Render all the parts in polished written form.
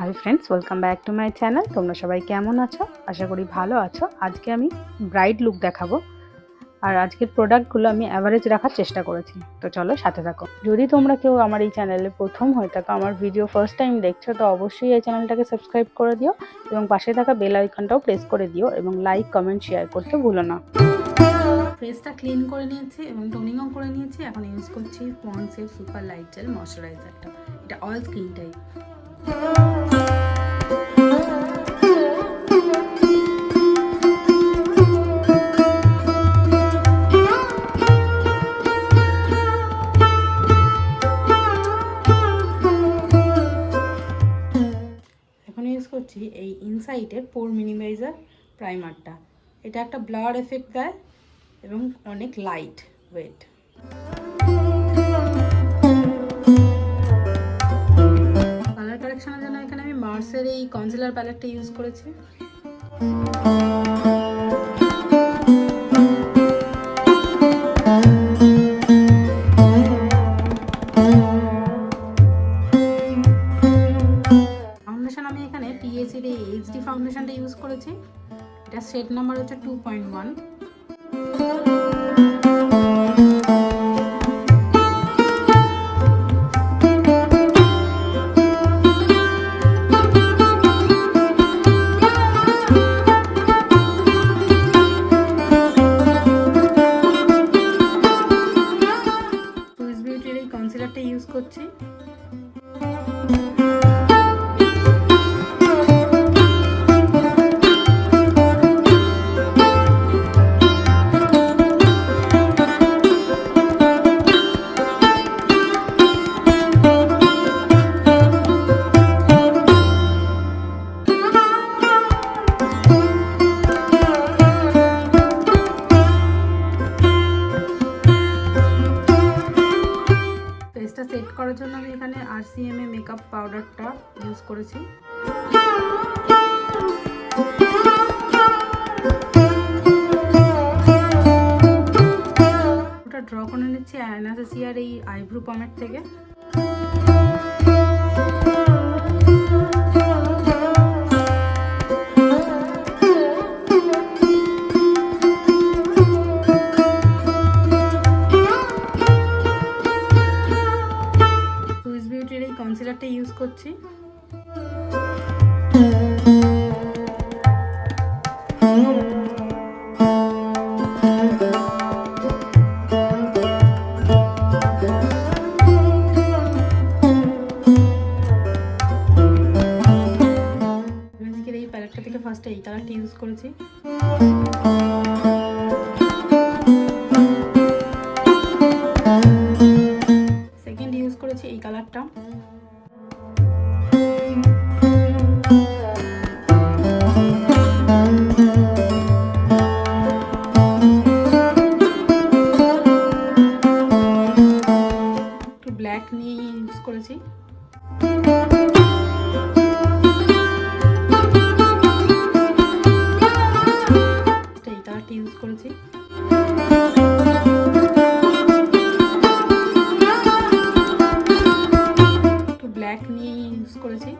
Hi friends, welcome back to my channel. তোমরা সবাই কেমন আছো? আশা করি ভালো আছো। আজকে আমি ব্রাইড লুক দেখাবো, আর আজকের প্রোডাক্টগুলো আমি অ্যাভারেজ রাখার চেষ্টা করেছি। তো চলো সাথে থাকো। যদি তোমরা কেউ আমার এই চ্যানেলে প্রথম হয়ে থাকো, আমার ভিডিও ফার্স্ট টাইম দেখছো, তো অবশ্যই এই চ্যানেলটাকে সাবস্ক্রাইব করে দিও এবং পাশে থাকা বেল আইকনটাও প্রেস করে দিও এবং লাইক, কমেন্ট, শেয়ার করতে ভুলো না। ফেসটা ক্লিন করে নিয়েছি এবং টোনিংও করে নিয়েছি। এখন ইউজ করছি পন্ডসের সুপার লাইট জেল ময়শ্চারাইজারটা। এটা অল স্কিন টাইপ। ইউজ করছি এই ইনসাইটের পোর মিনিমাইজার প্রাইমারটা। এটা একটা ব্লার এফেক্ট দেয় এবং অনেক লাইট ওয়েট। কালার কারেকশনের জন্য এখানে আমি মার্সের এই কনসিলার প্যালেটটা ইউজ করেছি। পিএসির এই এইচডি ফাউন্ডেশনটা ইউজ করেছি। এটা সেট নাম্বার হচ্ছে 2.1। সুইস বিউটির এই কনসিলারটা ইউজ করছি। সেট করার জন্য আমি এখানে আরসিএমএ মেকআপ পাউডারটা ইউজ করেছি। ওটা ড্র করে নিচ্ছি অ্যানাস্টেসিয়ার এই আইব্রো পমেড থেকে। কনসিলারটা ইউজ করছি। ম্যাজিকের এই প্যালেটটা থেকে ফার্স্টে এই কালারটা ইউজ করেছি। সেকেন্ড ইউজ করেছি এই কালারটা। ব্ল্যাক নিয়ে ইউজ করেছি। এই কালারটি ইউজ করেছি। একটু ব্ল্যাক নিয়ে ইউজ করেছি।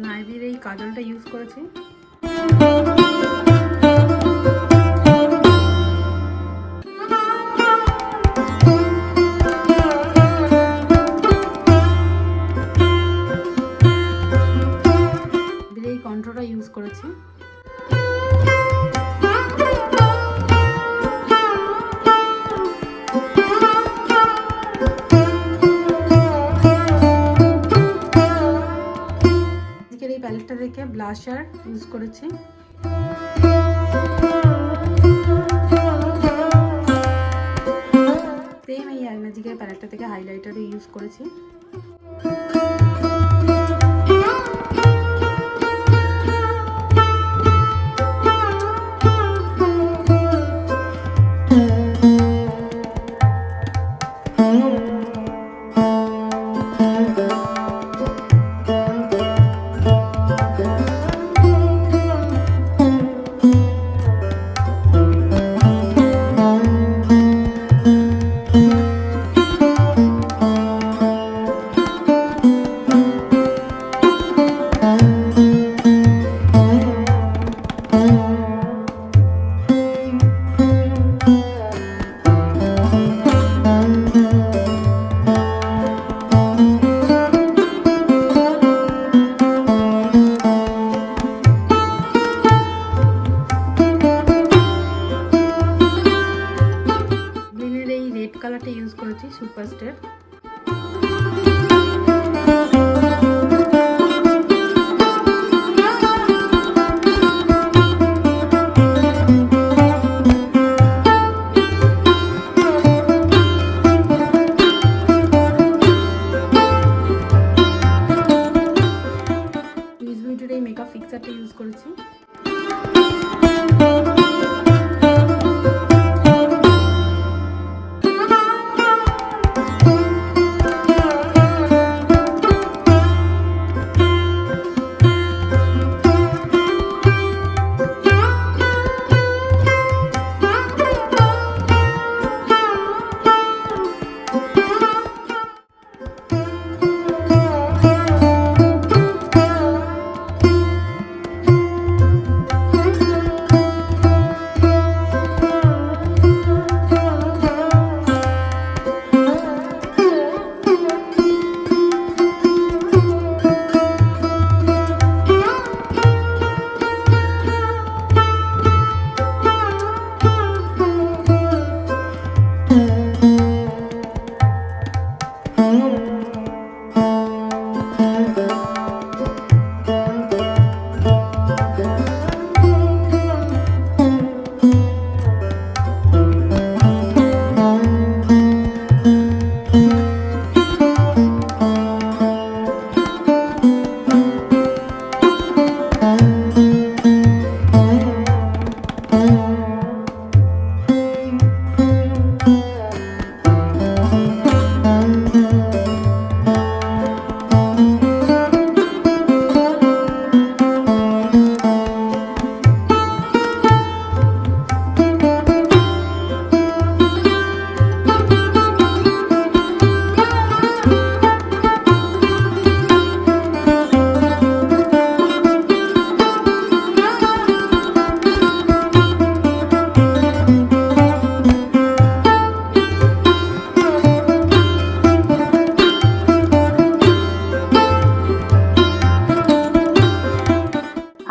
নাইভির এই কাজলটা ইউজ করেছি। এই কন্ট্রোলটা ইউজ করেছি। এই প্যালেটটা থেকে ব্লাশার ইউজ করেছি। সেম এই ম্যাজিকের প্যালেটটা থেকে হাইলাইটারও ইউজ করেছি। কালারটা ইউজ করেছি সুপারস্টার। এই মেকআপ ফিক্সারটা ইউজ করেছি।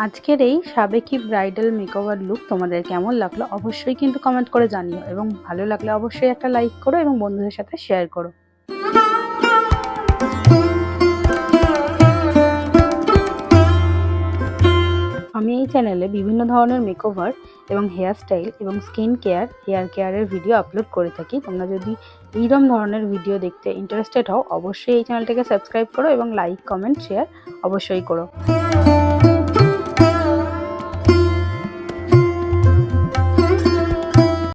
আজকের এই সাবেকি ব্রাইডাল মেকওভার লুক তোমাদের কেমন লাগলো অবশ্যই কিন্তু কমেন্ট করে জানিও, এবং ভালো লাগলে অবশ্যই একটা লাইক করো এবং বন্ধুদের সাথে শেয়ার করো। আমি এই চ্যানেলে বিভিন্ন ধরনের মেকওভার এবং হেয়ার স্টাইল এবং স্কিন কেয়ার, হেয়ার কেয়ারের ভিডিও আপলোড করে থাকি। তোমরা যদি এইরকম ধরনের ভিডিও দেখতে ইন্টারেস্টেড হও অবশ্যই এই চ্যানেলটাকে সাবস্ক্রাইব করো এবং লাইক, কমেন্ট, শেয়ার অবশ্যই করো।